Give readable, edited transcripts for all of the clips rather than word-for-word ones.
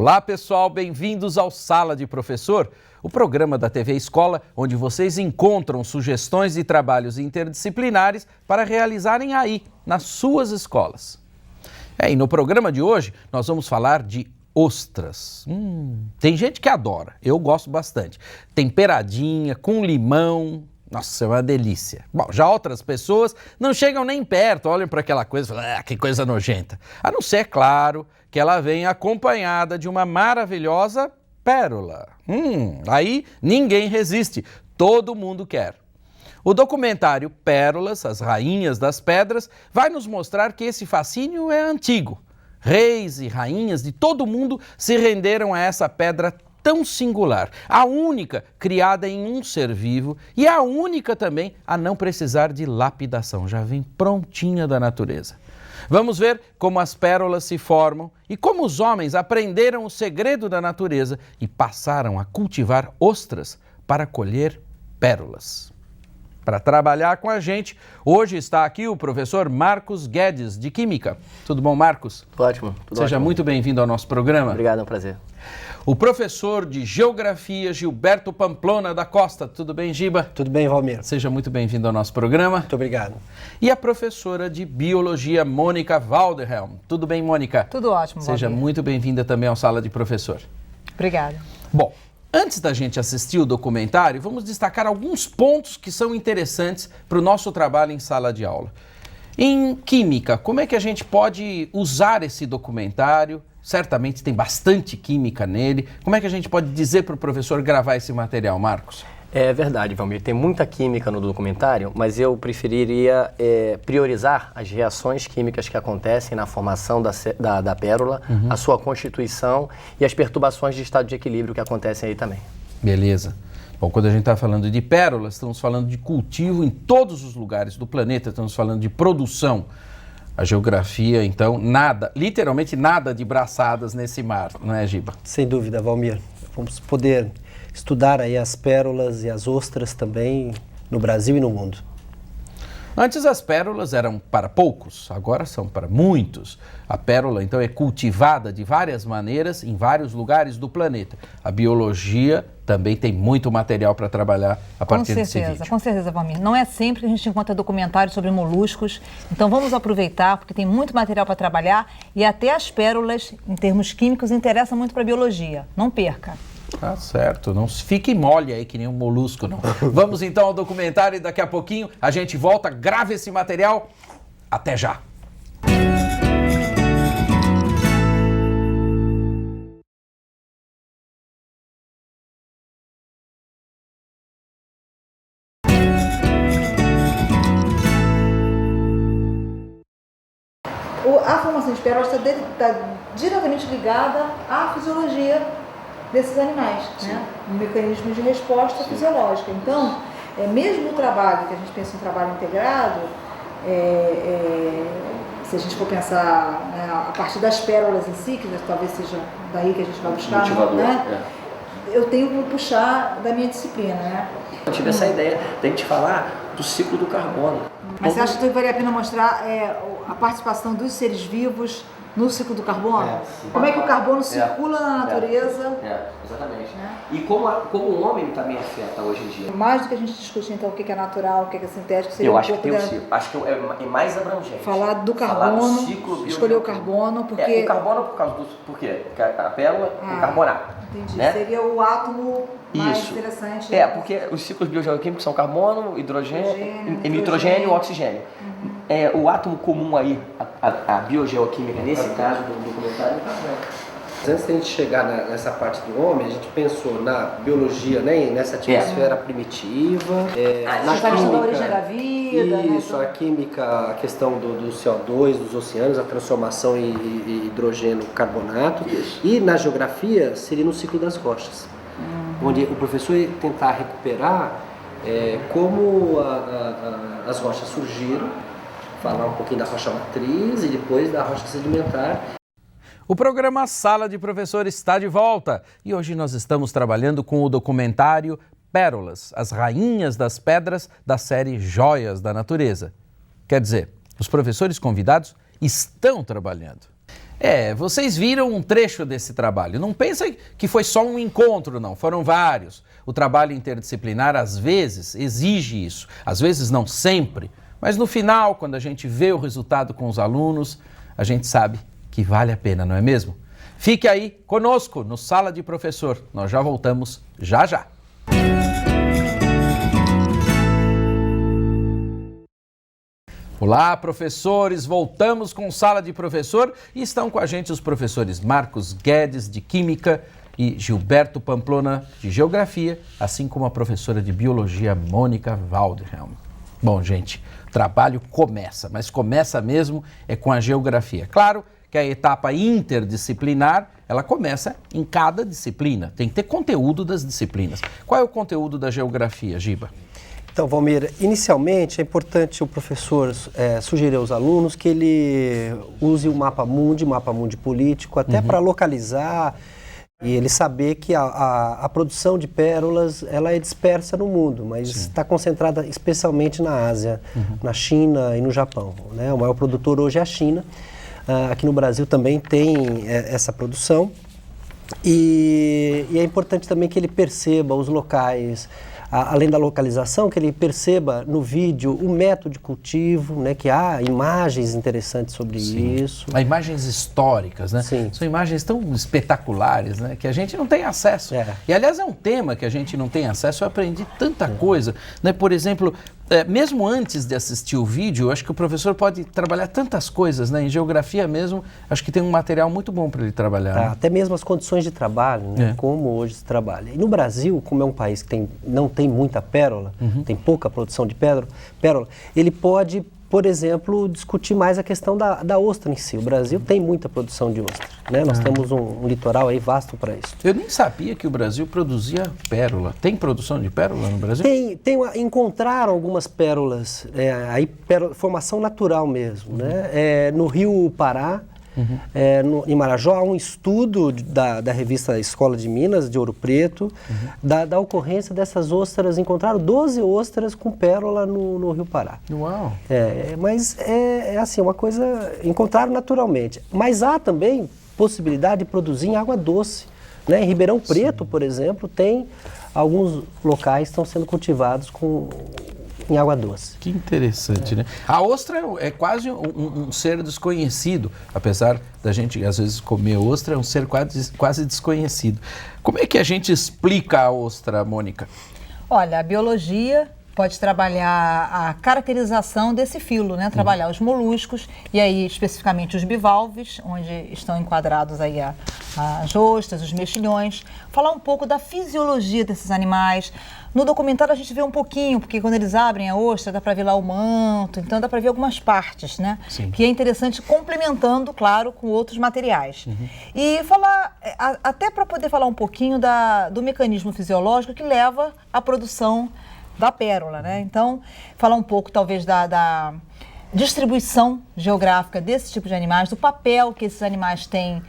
Olá pessoal, bem-vindos ao Sala de Professor, o programa da TV Escola, onde vocês encontram sugestões e trabalhos interdisciplinares para realizarem aí, nas suas escolas. E no programa de hoje nós vamos falar de ostras. Tem gente que adora, eu gosto bastante. Temperadinha, com limão, nossa, é uma delícia. Bom, já outras pessoas não chegam nem perto, olham para aquela coisa e falam, que coisa nojenta. A não ser, claro, que ela vem acompanhada de uma maravilhosa pérola. Aí ninguém resiste, todo mundo quer. O documentário Pérolas, as Rainhas das Pedras, vai nos mostrar que esse fascínio é antigo. Reis e rainhas de todo mundo se renderam a essa pedra tão singular, a única criada em um ser vivo e a única também a não precisar de lapidação, já vem prontinha da natureza. Vamos ver como as pérolas se formam e como os homens aprenderam o segredo da natureza e passaram a cultivar ostras para colher pérolas. Para trabalhar com a gente, hoje está aqui o professor Marcos Guedes, de Química. Tudo bom, Marcos? Tudo ótimo. Seja muito bem-vindo ao nosso programa. Obrigado, é um prazer. O professor de Geografia, Gilberto Pamplona da Costa. Tudo bem, Giba? Tudo bem, Valmir. Seja muito bem-vindo ao nosso programa. Muito obrigado. E a professora de Biologia, Mônica Walderhelm. Tudo bem, Mônica? Tudo ótimo, Seja Valmir. muito bem-vinda também ao Sala de Professor. Obrigada. Bom, antes da gente assistir o documentário, vamos destacar alguns pontos que são interessantes para o nosso trabalho em sala de aula. Em Química, como é que a gente pode usar esse documentário? Certamente tem bastante química nele. Como é que a gente pode dizer para o professor gravar esse material, Marcos? É verdade, Valmir. Tem muita química no documentário, mas eu preferiria priorizar as reações químicas que acontecem na formação da pérola, a sua constituição e as perturbações de estado de equilíbrio que acontecem aí também. Beleza. Bom, quando a gente está falando de pérolas, estamos falando de cultivo em todos os lugares do planeta, estamos falando de produção. A geografia, então, nada, literalmente nada de braçadas nesse mar, não é, Giba? Sem dúvida, Valmir. Vamos poder estudar aí as pérolas e as ostras também no Brasil e no mundo. Antes as pérolas eram para poucos, agora são para muitos. A pérola, então, é cultivada de várias maneiras em vários lugares do planeta. A biologia também tem muito material para trabalhar a partir desse vídeo. Com certeza, Valmir. Não é sempre que a gente encontra documentários sobre moluscos, então vamos aproveitar, porque tem muito material para trabalhar e até as pérolas, em termos químicos, interessam muito para a biologia. Não perca. Tá certo, não fique mole aí que nem um molusco, não. Vamos então ao documentário e daqui a pouquinho a gente volta, grave esse material. Até já! A formação de pérolas está diretamente ligada à fisiologia desses animais, né? Um mecanismo de resposta fisiológica. Então, mesmo o trabalho, que a gente pensa em trabalho integrado, se a gente for pensar, né, a partir das pérolas em si, que talvez seja daí que a gente vai buscar, né? Eu tenho que puxar da minha disciplina, né? Eu tive essa ideia de a gente falar do ciclo do carbono. Mas você acha que valeria a pena mostrar a participação dos seres vivos no ciclo do carbono? Como é que o carbono circula na natureza? Exatamente. E como o homem também afeta hoje em dia. Mais do que a gente discutir então o que é natural, o que é sintético, seria eu acho que tem acho que é mais abrangente. Falar do carbono, falar do ciclo escolher o carbono, porque... o carbono por causa do... Por quê? Porque a pérola tem carbonato. Entendi. Né? Seria o átomo mais interessante. Porque os ciclos biogeoquímicos são carbono, hidrogênio, nitrogênio e oxigênio. O átomo comum aí, a biogeoquímica, nesse caso do documentário, é o carbono. Antes de a gente chegar nessa parte do homem, a gente pensou na biologia, né, nessa atmosfera primitiva, na química, da origem da vida. Isso, né? A química, a questão do CO2, dos oceanos, a transformação em hidrogênio carbonato. Isso. E na geografia seria no ciclo das rochas, onde o professor ia tentar recuperar como as rochas surgiram, falar um pouquinho da rocha matriz e depois da rocha sedimentar. O programa Sala de Professor está de volta e hoje nós estamos trabalhando com o documentário Pérolas, as Rainhas das Pedras da série Joias da Natureza. Quer dizer, os professores convidados estão trabalhando. Vocês viram um trecho desse trabalho. Não pensem que foi só um encontro, não. Foram vários. O trabalho interdisciplinar, às vezes, exige isso. Às vezes, não sempre. Mas no final, quando a gente vê o resultado com os alunos, a gente sabe que vale a pena, não é mesmo? Fique aí conosco no Sala de Professor. Nós já voltamos já já. Olá, professores! Voltamos com Sala de Professor e estão com a gente os professores Marcos Guedes, de Química, e Gilberto Pamplona, de Geografia, assim como a professora de Biologia, Mônica Waldhelm. Bom, gente, o trabalho começa, mas começa mesmo com a Geografia. Claro que a etapa interdisciplinar, ela começa em cada disciplina. Tem que ter conteúdo das disciplinas. Qual é o conteúdo da Geografia, Giba? Então, Valmir, inicialmente é importante o professor sugerir aos alunos que ele use o mapa mundi político, até para localizar e ele saber que a produção de pérolas ela é dispersa no mundo, mas está concentrada especialmente na Ásia, na China e no Japão, né? O maior produtor hoje é a China. Aqui no Brasil também tem essa produção e é importante também que ele perceba os locais, além da localização, que ele perceba no vídeo o método de cultivo, né, que há imagens interessantes sobre isso. Há imagens históricas, né? Sim. São imagens tão espetaculares, né, que a gente não tem acesso. E, aliás, é um tema que a gente não tem acesso. Eu aprendi tanta coisa, né? Por exemplo, mesmo antes de assistir o vídeo, eu acho que o professor pode trabalhar tantas coisas, né? Em geografia mesmo, acho que tem um material muito bom para ele trabalhar. Né? Até mesmo as condições de trabalho, né? Como hoje se trabalha. E no Brasil, como é um país que não tem muita pérola, tem pouca produção de pérola, ele pode, por exemplo, discutir mais a questão da ostra em si. O Brasil tem muita produção de ostra, né? Nós temos um litoral aí vasto para isso. Eu nem sabia que o Brasil produzia pérola. Tem produção de pérola no Brasil? Encontraram algumas pérolas, formação natural mesmo, né? No Rio Pará, em Marajó, há um estudo da revista Escola de Minas, de Ouro Preto, da ocorrência dessas ostras. Encontraram 12 ostras com pérola no Rio Pará. Uau! Mas é assim, uma coisa, encontraram naturalmente. Mas há também possibilidade de produzir em água doce, né? Em Ribeirão Preto, por exemplo, tem alguns locais que estão sendo cultivados em água doce. Que interessante, né? A ostra é quase um ser desconhecido, apesar da gente às vezes comer ostra, é um ser quase desconhecido. Como é que a gente explica a ostra, Mônica? Olha, a biologia pode trabalhar a caracterização desse filo, né? Trabalhar os moluscos e aí especificamente os bivalves, onde estão enquadrados aí as ostras, os mexilhões. Falar um pouco da fisiologia desses animais. No documentário a gente vê um pouquinho, porque quando eles abrem a ostra dá para ver lá o manto, então dá para ver algumas partes, né? Sim. Que é interessante, complementando, claro, com outros materiais. E falar, até para poder falar um pouquinho do mecanismo fisiológico que leva à produção da pérola, né? Então, falar um pouco talvez da distribuição geográfica desse tipo de animais, do papel que esses animais têm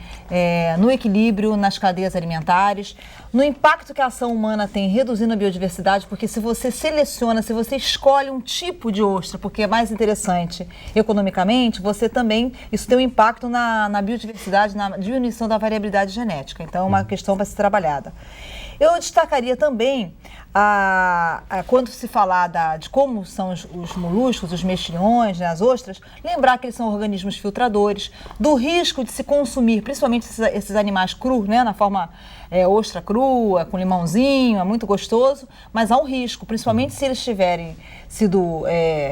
no equilíbrio, nas cadeias alimentares, no impacto que a ação humana tem reduzindo a biodiversidade, porque se você seleciona, se você escolhe um tipo de ostra, porque é mais interessante economicamente, você também, isso tem um impacto na biodiversidade, na diminuição da variabilidade genética. Então, é uma questão para ser trabalhada. Eu destacaria também, quando se falar de como são os moluscos, os mexilhões, né, as ostras, lembrar que eles são organismos filtradores, do risco de se consumir, principalmente esses animais crus, né, na forma ostra crua, com limãozinho, é muito gostoso, mas há um risco, principalmente se eles tiverem sido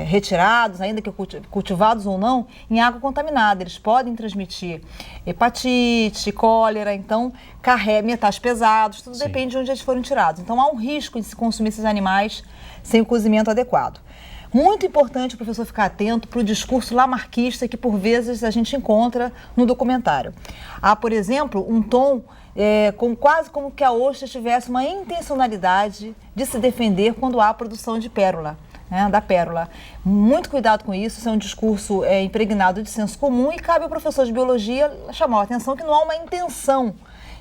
retirados, ainda que cultivados ou não, em água contaminada. Eles podem transmitir hepatite, cólera, então metais pesados, tudo depende de onde eles foram tirados. Então há um risco de se consumir esses animais sem o cozimento adequado. Muito importante o professor ficar atento para o discurso lamarquista que por vezes a gente encontra no documentário. Há, por exemplo, um tom quase como que a ostra tivesse uma intencionalidade de se defender quando há produção de pérola. Da pérola. Muito cuidado com isso é um discurso impregnado de senso comum e cabe ao professor de biologia chamar a atenção que não há uma intenção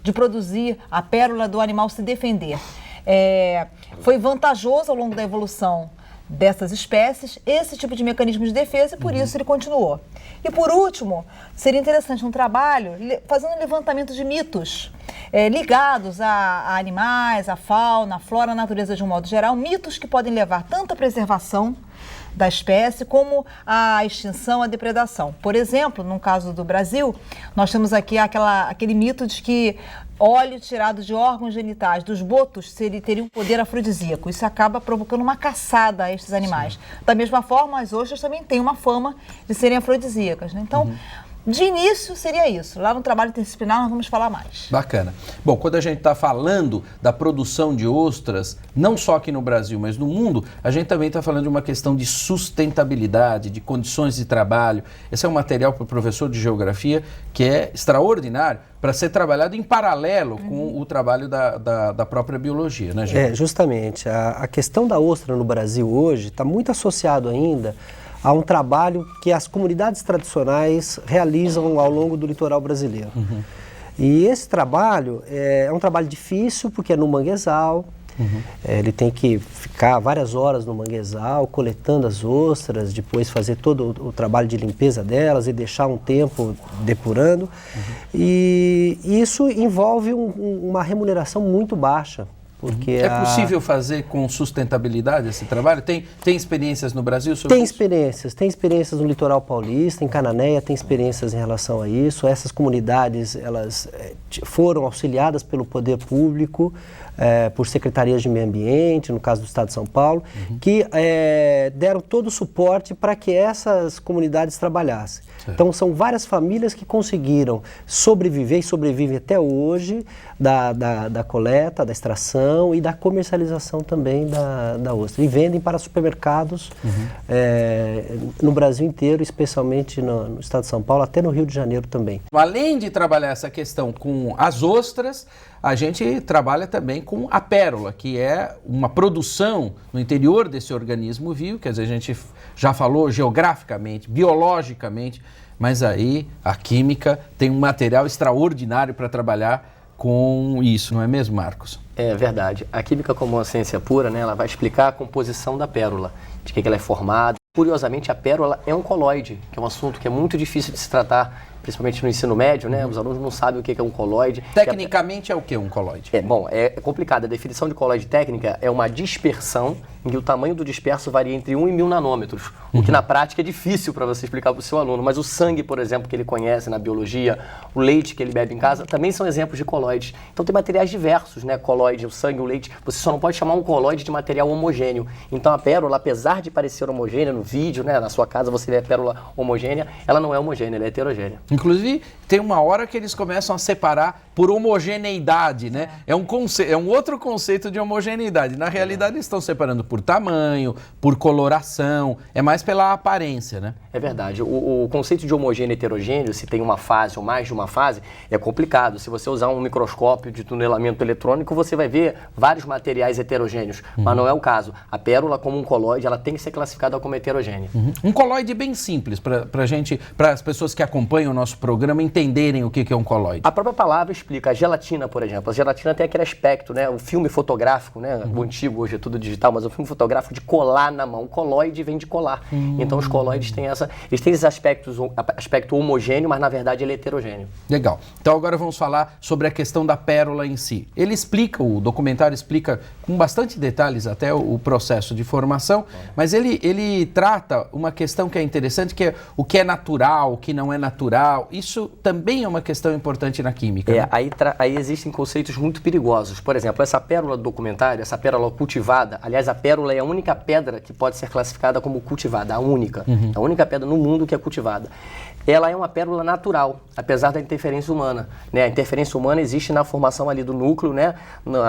de produzir a pérola do animal se defender. Foi vantajoso ao longo da evolução dessas espécies esse tipo de mecanismo de defesa e por isso ele continuou. E por último, seria interessante um trabalho fazendo um levantamento de mitos ligados a animais, a fauna, a flora, a natureza de um modo geral, mitos que podem levar tanto à preservação da espécie como à extinção, à depredação. Por exemplo, no caso do Brasil, nós temos aqui aquele mito de que óleo tirado de órgãos genitais dos botos teria um poder afrodisíaco. Isso acaba provocando uma caçada a estes animais. Sim. Da mesma forma, as ostras também têm uma fama de serem afrodisíacas, né? Então, de início seria isso. Lá no trabalho interdisciplinar nós vamos falar mais. Bacana. Bom, quando a gente está falando da produção de ostras, não só aqui no Brasil, mas no mundo, a gente também está falando de uma questão de sustentabilidade, de condições de trabalho. Esse é um material para o professor de geografia que é extraordinário para ser trabalhado em paralelo com o trabalho da própria biologia, né, gente? Justamente. A questão da ostra no Brasil hoje está muito associado ainda a um trabalho que as comunidades tradicionais realizam ao longo do litoral brasileiro. E esse trabalho é um trabalho difícil porque é no manguezal, ele tem que ficar várias horas no manguezal, coletando as ostras, depois fazer todo o trabalho de limpeza delas e deixar um tempo depurando. E isso envolve uma remuneração muito baixa. Porque é possível fazer com sustentabilidade esse trabalho? Tem experiências no Brasil sobre isso? Tem experiências no litoral paulista, em Cananéia, tem experiências em relação a isso. Essas comunidades, elas foram auxiliadas pelo poder público, por secretarias de meio ambiente, no caso do Estado de São Paulo, que deram todo o suporte para que essas comunidades trabalhassem. Certo. Então, são várias famílias que conseguiram sobreviver e sobrevivem até hoje da coleta, da extração e da comercialização também da ostra. E vendem para supermercados no Brasil inteiro, especialmente no Estado de São Paulo, até no Rio de Janeiro também. Além de trabalhar essa questão com as ostras, a gente trabalha também com a pérola, que é uma produção no interior desse organismo vivo, quer dizer, a gente já falou geograficamente, biologicamente, mas aí a química tem um material extraordinário para trabalhar com isso, não é mesmo, Marcos? É verdade. A química como uma ciência pura, né, ela vai explicar a composição da pérola, de que ela é formada. Curiosamente, a pérola é um colóide, que é um assunto que é muito difícil de se tratar, principalmente no ensino médio, né? Os alunos não sabem o que é um colóide. Tecnicamente é o que um colóide? É complicado. A definição de colóide técnica é uma dispersão em que o tamanho do disperso varia entre 1 e 1000 nanômetros, o que na prática é difícil para você explicar para o seu aluno. Mas o sangue, por exemplo, que ele conhece na biologia, o leite que ele bebe em casa, também são exemplos de colóides. Então tem materiais diversos, né? Colóide, o sangue, o leite. Você só não pode chamar um colóide de material homogêneo. Então a pérola, apesar de parecer homogênea no vídeo, né? Na sua casa você vê a pérola homogênea, ela não é homogênea, ela é heterogênea. Inclusive, tem uma hora que eles começam a separar por homogeneidade, né? É um outro conceito de homogeneidade. Na realidade, eles estão separando por tamanho, por coloração, é mais pela aparência, né? É verdade. O conceito de homogêneo e heterogêneo, se tem uma fase ou mais de uma fase, é complicado. Se você usar um microscópio de tunelamento eletrônico, você vai ver vários materiais heterogêneos, mas não é o caso. A pérola, como um colóide, ela tem que ser classificada como heterogênea. Um colóide bem simples, para as pessoas que acompanham o nosso programa entenderem o que é um colóide. A própria palavra explica. A gelatina, por exemplo. A gelatina tem aquele aspecto, né? O filme fotográfico, né? O antigo, hoje é tudo digital, mas o filme fotográfico de colar na mão. O colóide vem de colar. Então os colóides têm eles têm esse aspecto homogêneo, mas na verdade ele é heterogêneo. Legal. Então agora vamos falar sobre a questão da pérola em si. Ele explica, o documentário explica com bastante detalhes até o processo de formação, mas ele trata uma questão que é interessante, que é o que é natural, o que não é natural. Isso também é uma questão importante na química. Né? Aí existem conceitos muito perigosos. Por exemplo, essa pérola do documentário, essa pérola cultivada, aliás, a pérola é a única pedra que pode ser classificada como cultivada, a única. A única pedra no mundo que é cultivada. Ela é uma pérola natural, apesar da interferência humana, né? A interferência humana existe na formação ali do núcleo, né?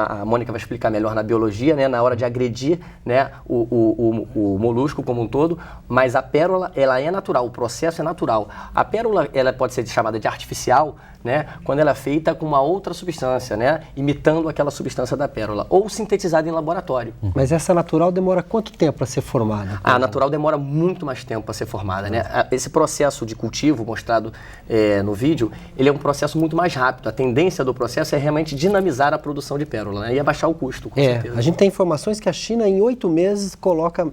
A Mônica vai explicar melhor na biologia, né? Na hora de agredir, né? o molusco como um todo, mas a pérola, ela é natural, o processo é natural. A pérola, ela ela pode ser chamada de artificial, né, quando ela é feita com uma outra substância, né, imitando aquela substância da pérola, ou sintetizada em laboratório. Mas essa natural demora quanto tempo para ser formada? A natural demora muito mais tempo para ser formada, né? Esse processo de cultivo mostrado no vídeo, ele é um processo muito mais rápido. A tendência do processo é realmente dinamizar a produção de pérola, né, e abaixar o custo, com certeza. A gente tem informações que a China em 8 meses coloca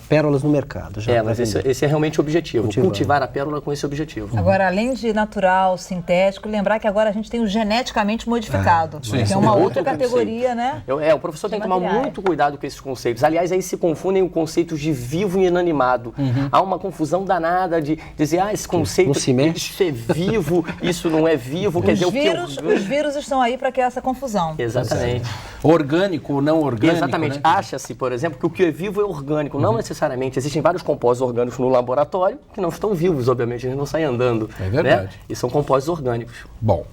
pérolas no mercado. Mas esse é realmente o objetivo, cultivar a pérola com esse objetivo. Agora, além de natural, sintético, lembrar que agora a gente tem o geneticamente modificado, que é uma outra categoria, né? O professor tem que tomar muito cuidado com esses conceitos. Aliás, aí se confundem os conceitos de vivo e inanimado. Há uma confusão danada de dizer, esse conceito, isso é vivo, isso não é vivo, quer dizer, os vírus estão aí para criar essa confusão. Exatamente. Orgânico ou não orgânico, exatamente. Né? Acha-se, por exemplo, que o que é vivo é orgânico. Não necessariamente. Existem vários compósitos orgânicos no laboratório que não estão vivos, obviamente, eles não saem andando. É verdade. Né? E são compósitos orgânicos. Bom,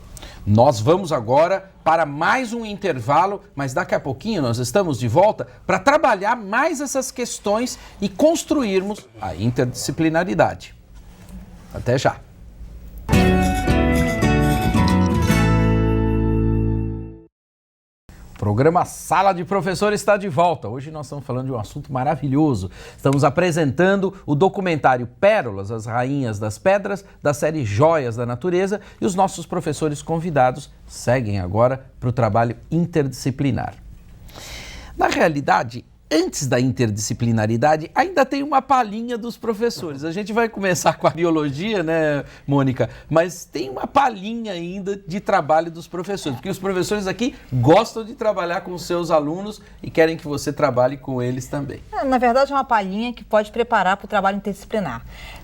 nós vamos agora para mais um intervalo, mas daqui a pouquinho nós estamos de volta para trabalhar mais essas questões e construirmos a interdisciplinaridade. Até já! O programa Sala de Professor está de volta. Hoje nós estamos falando de um assunto maravilhoso. Estamos apresentando o documentário Pérolas, as Rainhas das Pedras, da série Joias da Natureza, e os nossos professores convidados seguem agora para o trabalho interdisciplinar. Na realidade, antes da interdisciplinaridade, ainda tem uma palhinha dos professores. A gente vai começar com a biologia, né, Mônica? Mas tem uma palhinha ainda de trabalho dos professores, porque os professores aqui gostam de trabalhar com os seus alunos e querem que você trabalhe com eles também. Na verdade, é uma palhinha que pode preparar para o trabalho interdisciplinar.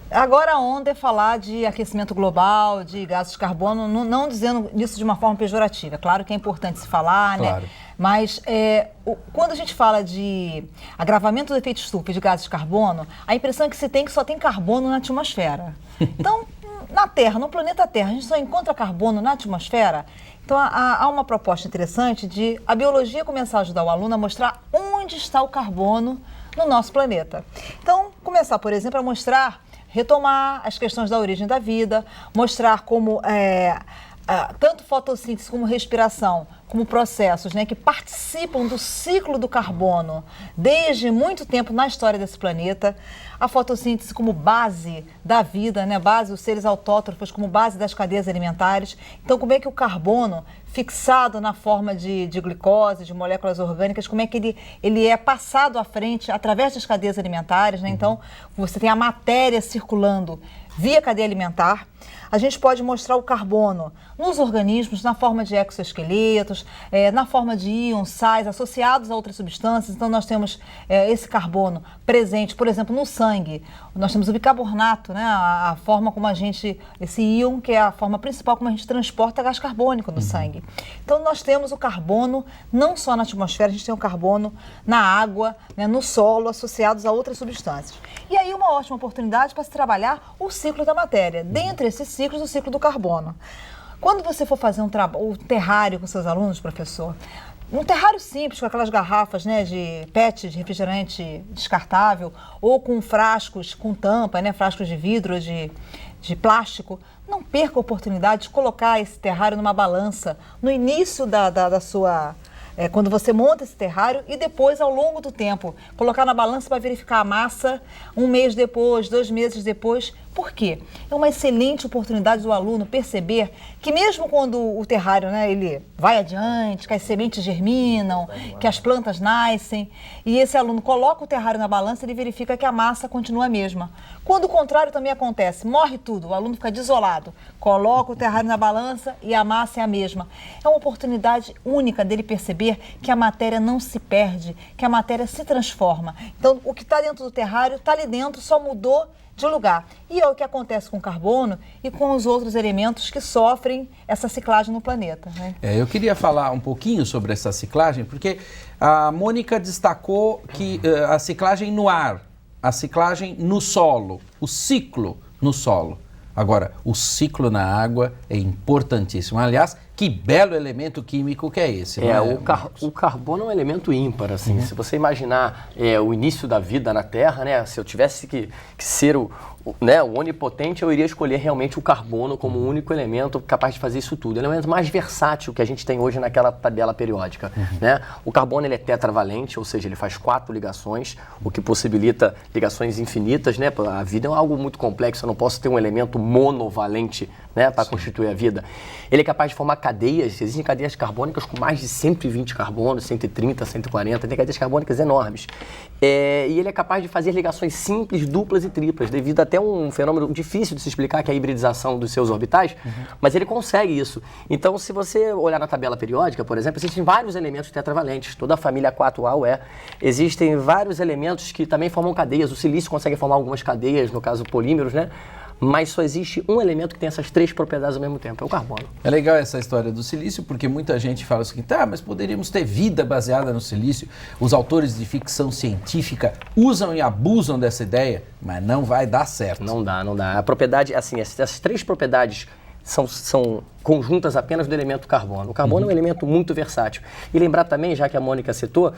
Agora a onda é falar de aquecimento global, de gases de carbono, não dizendo isso de uma forma pejorativa. Claro que é importante se falar, claro, né? Mas quando a gente fala de agravamento do efeito estufa e de gases de carbono, a impressão que se tem que só tem carbono na atmosfera. Então, na Terra, no planeta Terra, a gente só encontra carbono na atmosfera. Então, há uma proposta interessante de a biologia começar a ajudar o aluno a mostrar onde está o carbono no nosso planeta. Então, começar, por exemplo, a retomar as questões da origem da vida, mostrar como tanto fotossíntese como respiração, como processos, né, que participam do ciclo do carbono desde muito tempo na história desse planeta. A fotossíntese como base da vida, né, base dos seres autótrofos, como base das cadeias alimentares. Então, como é que o carbono, fixado na forma de glicose, de moléculas orgânicas, como é que ele é passado à frente através das cadeias alimentares, né? Então, você tem a matéria circulando via cadeia alimentar. A gente pode mostrar o carbono nos organismos na forma de exoesqueletos, na forma de íons, sais associados a outras substâncias. Então, nós temos esse carbono presente, por exemplo, no sangue. Nós temos o bicarbonato, né? A forma como esse íon, que é a forma principal como a gente transporta gás carbônico no sangue. Então, nós temos o carbono não só na atmosfera, a gente tem o carbono na água, né, no solo, associados a outras substâncias. E aí, uma ótima oportunidade para se trabalhar o ciclo da matéria. Dentre esses ciclos, o ciclo do carbono. Quando você for fazer um terrário com seus alunos, professor, um terrário simples, com aquelas garrafas, né, de PET, de refrigerante descartável, ou com frascos com tampa, né, frascos de vidro, de plástico, não perca a oportunidade de colocar esse terrário numa balança no início da sua... quando você monta esse terrário e depois, ao longo do tempo, colocar na balança para verificar a massa 1 mês depois, 2 meses depois. Por quê? É uma excelente oportunidade do aluno perceber que mesmo quando o terrário, né, ele vai adiante, que as sementes germinam, que as plantas nascem, e esse aluno coloca o terrário na balança, ele verifica que a massa continua a mesma. Quando o contrário também acontece, morre tudo, o aluno fica desolado, coloca o terrário na balança e a massa é a mesma. É uma oportunidade única dele perceber que a matéria não se perde, que a matéria se transforma. Então, o que está dentro do terrário está ali dentro, só mudou de lugar. E é o que acontece com o carbono e com os outros elementos que sofrem essa ciclagem no planeta, né? Eu queria falar um pouquinho sobre essa ciclagem, porque a Mônica destacou que a ciclagem no ar, a ciclagem no solo, o ciclo no solo. Agora, o ciclo na água é importantíssimo. Aliás, Que belo elemento químico que é esse, não é? O carbono é um elemento ímpar, assim. Se você imaginar o início da vida na Terra, né? Se eu tivesse que ser o onipotente, eu iria escolher realmente o carbono como o único elemento capaz de fazer isso tudo. Ele é o elemento mais versátil que a gente tem hoje naquela tabela periódica, né? O carbono, ele é tetravalente, ou seja, ele faz 4 ligações, o que possibilita ligações infinitas, né? A vida é algo muito complexo, eu não posso ter um elemento monovalente, né, para constituir a vida. Ele é capaz de formar cadeias, existem cadeias carbônicas com mais de 120 carbonos, 130, 140, tem cadeias carbônicas enormes. E ele é capaz de fazer ligações simples, duplas e triplas, devido até um fenômeno difícil de se explicar, que é a hibridização dos seus orbitais, mas ele consegue isso. Então, se você olhar na tabela periódica, por exemplo, existem vários elementos tetravalentes, toda a família 4A existem vários elementos que também formam cadeias, o silício consegue formar algumas cadeias, no caso polímeros, né? Mas só existe um elemento que tem essas 3 propriedades ao mesmo tempo, é o carbono. É legal essa história do silício, porque muita gente fala o seguinte, mas poderíamos ter vida baseada no silício. Os autores de ficção científica usam e abusam dessa ideia, mas não vai dar certo. Não dá. A propriedade, assim, essas 3 propriedades são conjuntas apenas do elemento carbono. O carbono é um elemento muito versátil. E lembrar também, já que a Mônica citou,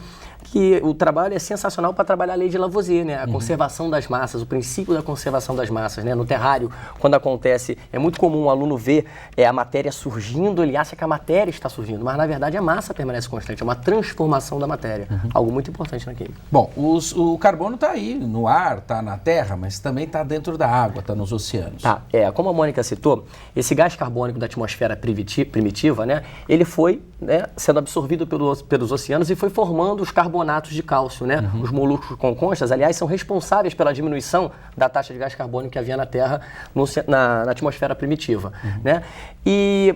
que o trabalho é sensacional para trabalhar a lei de Lavoisier, né? A conservação das massas, o princípio da conservação das massas, né? No terrário, quando acontece, é muito comum um aluno ver a matéria surgindo, ele acha que a matéria está surgindo, mas na verdade a massa permanece constante, é uma transformação da matéria, algo muito importante na química. Bom, o carbono está aí no ar, está na terra, mas também está dentro da água, está nos oceanos. Como a Mônica citou, esse gás carbônico da atmosfera primitiva, né, ele foi, né, sendo absorvido pelos oceanos e foi formando os carbonatos de cálcio, né? Os moluscos com constas, aliás, são responsáveis pela diminuição da taxa de gás carbônico que havia na Terra na atmosfera primitiva, né?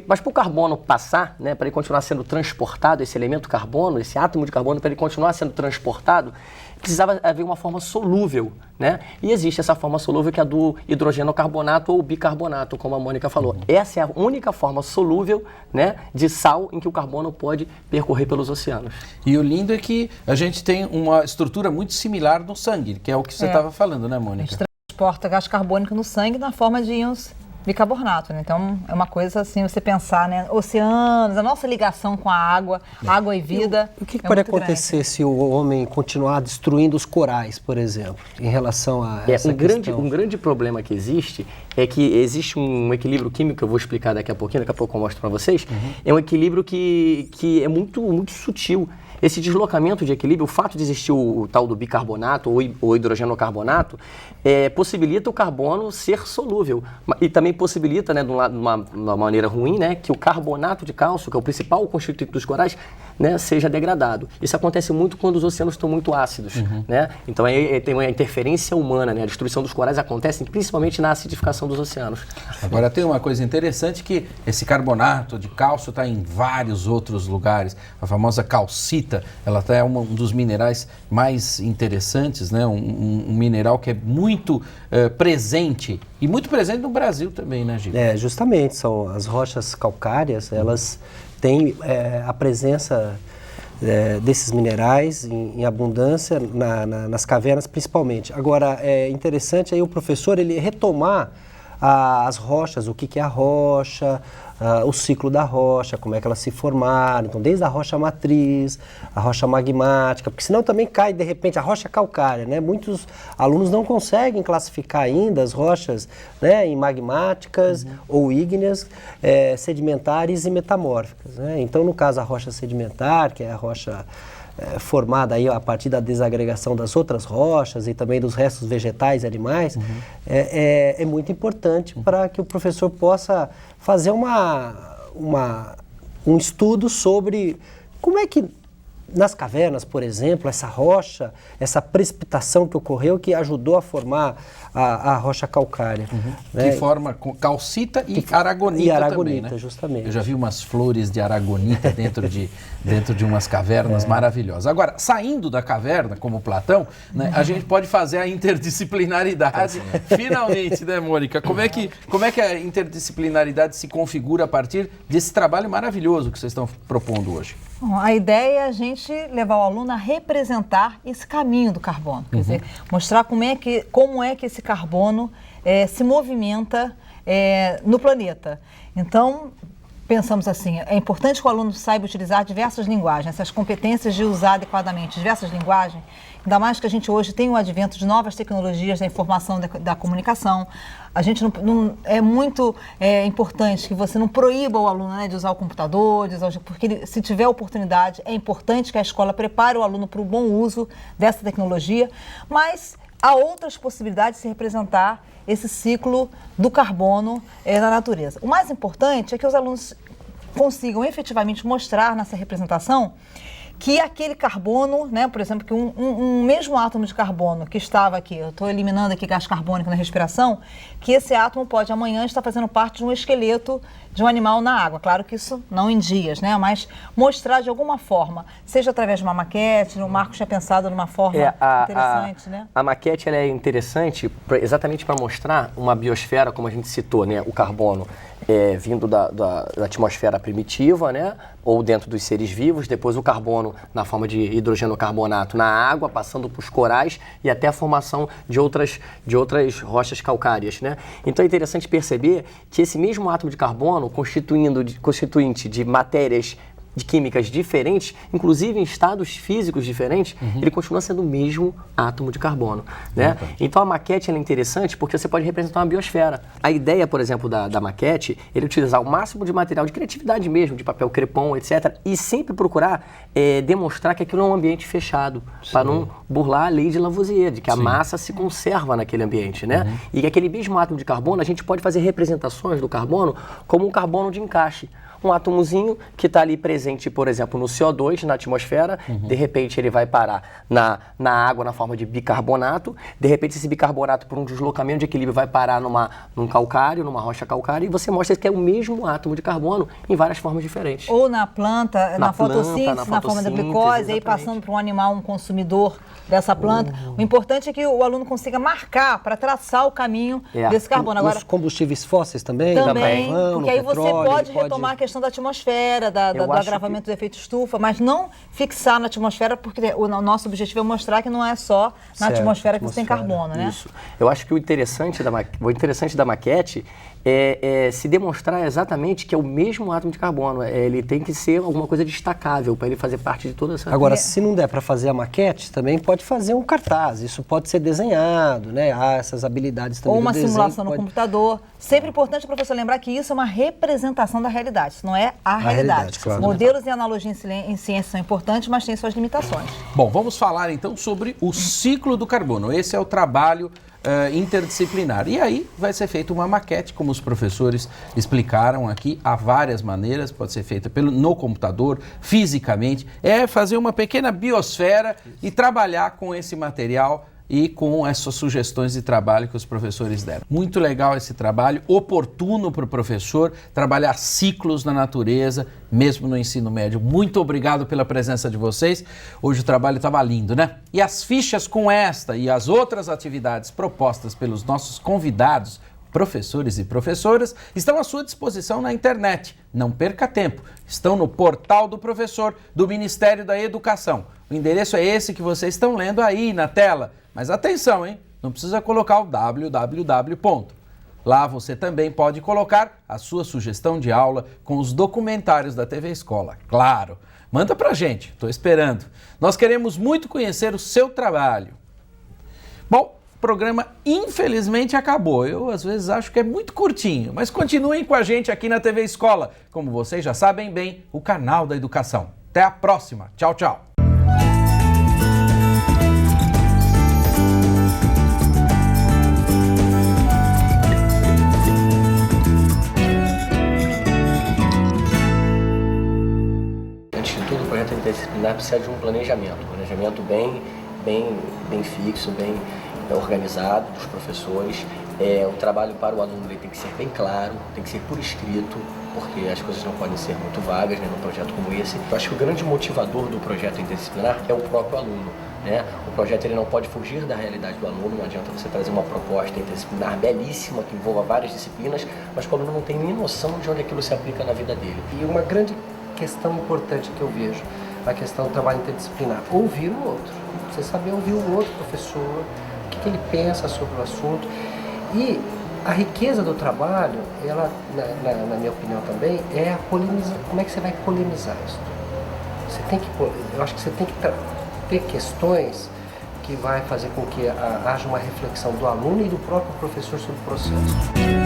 Mas para o carbono passar, né, para ele continuar sendo transportado, esse elemento carbono, esse átomo de carbono, para ele continuar sendo transportado, precisava haver uma forma solúvel, né? E existe essa forma solúvel que é a do hidrogenocarbonato ou bicarbonato, como a Mônica falou. Essa é a única forma solúvel, né, de sal em que o carbono pode percorrer pelos oceanos. E o lindo é que a gente tem uma estrutura muito similar no sangue, que é o que você estava falando, né, Mônica? A gente transporta gás carbônico no sangue na forma de íons bicarbonato, né? Então é uma coisa assim, você pensar, né? Oceanos, a nossa ligação com a água e vida. O que pode acontecer se o homem continuar destruindo os corais, por exemplo, em relação a essa questão? Um grande problema que existe é que existe um equilíbrio químico, que eu vou explicar daqui a pouco eu mostro para vocês. É um equilíbrio que é muito, muito sutil. Esse deslocamento de equilíbrio, o fato de existir o tal do bicarbonato ou hidrogenocarbonato, possibilita o carbono ser solúvel. E também possibilita, né, de uma maneira ruim, né, que o carbonato de cálcio, que é o principal constituinte dos corais, né, seja degradado. Isso acontece muito quando os oceanos estão muito ácidos, né? Então tem uma interferência humana, né? A destruição dos corais acontece principalmente na acidificação dos oceanos. Agora tem uma coisa interessante, que esse carbonato de cálcio está em vários outros lugares. A famosa calcita, ela é um dos minerais mais interessantes, né? Um mineral que é muito presente, e muito presente no Brasil também, né, Gil? Justamente, são as rochas calcárias, elas têm a presença desses minerais em abundância nas cavernas principalmente. Agora, é interessante aí o professor ele retomar as rochas, o que é a rocha, o ciclo da rocha, como é que elas se formaram, então desde a rocha matriz, a rocha magmática, porque senão também cai de repente a rocha calcária, né? Muitos alunos não conseguem classificar ainda as rochas, né, em magmáticas ou ígneas, sedimentares e metamórficas, né? Então no caso a rocha sedimentar, que é a rocha formada aí a partir da desagregação das outras rochas e também dos restos vegetais e animais, é muito importante para que o professor possa fazer um estudo sobre como é que nas cavernas, por exemplo, essa rocha, essa precipitação que ocorreu que ajudou a formar a rocha calcária. Né? Que forma calcita e aragonita. E aragonita, também, né? Justamente. Eu já vi umas flores de aragonita dentro de umas cavernas maravilhosas. Agora, saindo da caverna, como Platão, né, a gente pode fazer a interdisciplinaridade, finalmente, né, Mônica? Como é que a interdisciplinaridade se configura a partir desse trabalho maravilhoso que vocês estão propondo hoje? Bom, a ideia é a gente levar o aluno a representar esse caminho do carbono, quer dizer, mostrar como é que esse carbono se movimenta no planeta. Então, pensamos assim, é importante que o aluno saiba utilizar diversas linguagens, essas competências de usar adequadamente diversas linguagens, ainda mais que a gente hoje tem o advento de novas tecnologias da informação, da comunicação. A gente é muito importante que você não proíba o aluno, né, de usar o computador, porque se tiver oportunidade, é importante que a escola prepare o aluno para o bom uso dessa tecnologia, mas há outras possibilidades de se representar esse ciclo do carbono na natureza. O mais importante é que os alunos consigam efetivamente mostrar nessa representação que aquele carbono, né, por exemplo, que um mesmo átomo de carbono que estava aqui, eu estou eliminando aqui gás carbônico na respiração, que esse átomo pode amanhã estar fazendo parte de um esqueleto de um animal na água. Claro que isso não em dias, né, mas mostrar de alguma forma, seja através de uma maquete, o Marcos tinha pensado numa forma interessante, né? A maquete ela é interessante exatamente para mostrar uma biosfera, como a gente citou, né, o carbono vindo da atmosfera primitiva, né, ou dentro dos seres vivos, depois o carbono na forma de hidrogenocarbonato na água, passando para os corais e até a formação de outras rochas calcárias, né? Então é interessante perceber que esse mesmo átomo de carbono, constituinte de matérias de químicas diferentes, inclusive em estados físicos diferentes, ele continua sendo o mesmo átomo de carbono, né? Então a maquete é interessante porque você pode representar uma biosfera. A ideia, por exemplo, da maquete, ele utilizar o máximo de material de criatividade mesmo, de papel crepom, etc. E sempre procurar demonstrar que aquilo é um ambiente fechado, para não burlar a lei de Lavoisier, de que a massa se conserva naquele ambiente, né? E que aquele mesmo átomo de carbono, a gente pode fazer representações do carbono como um carbono de encaixe. Um átomozinho que está ali presente, por exemplo, no CO2, na atmosfera, de repente ele vai parar na água na forma de bicarbonato, de repente esse bicarbonato, por um deslocamento de equilíbrio, vai parar num calcário, numa rocha calcária, e você mostra que é o mesmo átomo de carbono em várias formas diferentes. Ou na planta, na fotossíntese, na forma da glicose, aí passando para um animal, um consumidor dessa planta. O importante é que o aluno consiga marcar para traçar o caminho desse carbono. Agora, os combustíveis fósseis também, porque aí você pode retomar a questão da atmosfera, do agravamento do efeito estufa, mas não fixar na atmosfera, porque o nosso objetivo é mostrar que não é só na atmosfera que você tem carbono, né? Isso. Eu acho que o interessante da maquete é se demonstrar exatamente que é o mesmo átomo de carbono. Ele tem que ser alguma coisa destacável para ele fazer parte de toda essa... Agora, se não der para fazer a maquete, também pode fazer um cartaz. Isso pode ser desenhado, né? Há essas habilidades também. Ou uma simulação no computador. Sempre importante, professor, lembrar que isso é uma representação da realidade. Isso não é a realidade. Claro. Modelos e analogias em ciência são importantes, mas têm suas limitações. Bom, vamos falar então sobre o ciclo do carbono. Esse é o trabalho interdisciplinar. E aí vai ser feita uma maquete, como os professores explicaram aqui, há várias maneiras, pode ser feita no computador, fisicamente, fazer uma pequena biosfera e trabalhar com esse material e com essas sugestões de trabalho que os professores deram. Muito legal esse trabalho, oportuno para o professor trabalhar ciclos na natureza, mesmo no ensino médio. Muito obrigado pela presença de vocês. Hoje o trabalho estava lindo, né? E as fichas com esta e as outras atividades propostas pelos nossos convidados, professores e professoras, estão à sua disposição na internet. Não perca tempo. Estão no portal do professor do Ministério da Educação. O endereço é esse que vocês estão lendo aí na tela. Mas atenção, hein? Não precisa colocar o www. Lá você também pode colocar a sua sugestão de aula com os documentários da TV Escola. Claro! Manda pra gente, estou esperando. Nós queremos muito conhecer o seu trabalho. Bom, o programa infelizmente acabou. Eu às vezes acho que é muito curtinho, mas continuem com a gente aqui na TV Escola. Como vocês já sabem bem, o canal da educação. Até a próxima. Tchau, tchau. Interdisciplinar precisa de um planejamento bem fixo, bem organizado dos professores. O trabalho para o aluno tem que ser bem claro, tem que ser por escrito, porque as coisas não podem ser muito vagas, né, num projeto como esse. Eu acho que o grande motivador do projeto interdisciplinar é o próprio aluno, né? O projeto ele não pode fugir da realidade do aluno, não adianta você trazer uma proposta interdisciplinar belíssima que envolva várias disciplinas, mas que o aluno não tem nem noção de onde aquilo se aplica na vida dele. E uma grande questão importante que eu vejo, a questão do trabalho interdisciplinar, ouvir o outro. Você saber ouvir o outro professor, o que ele pensa sobre o assunto. E A riqueza do trabalho, ela, na minha opinião também, é a polemização. Como é que você vai polemizar isso? Você tem que, eu acho que você tem que ter questões que vai fazer com que haja uma reflexão do aluno e do próprio professor sobre o processo.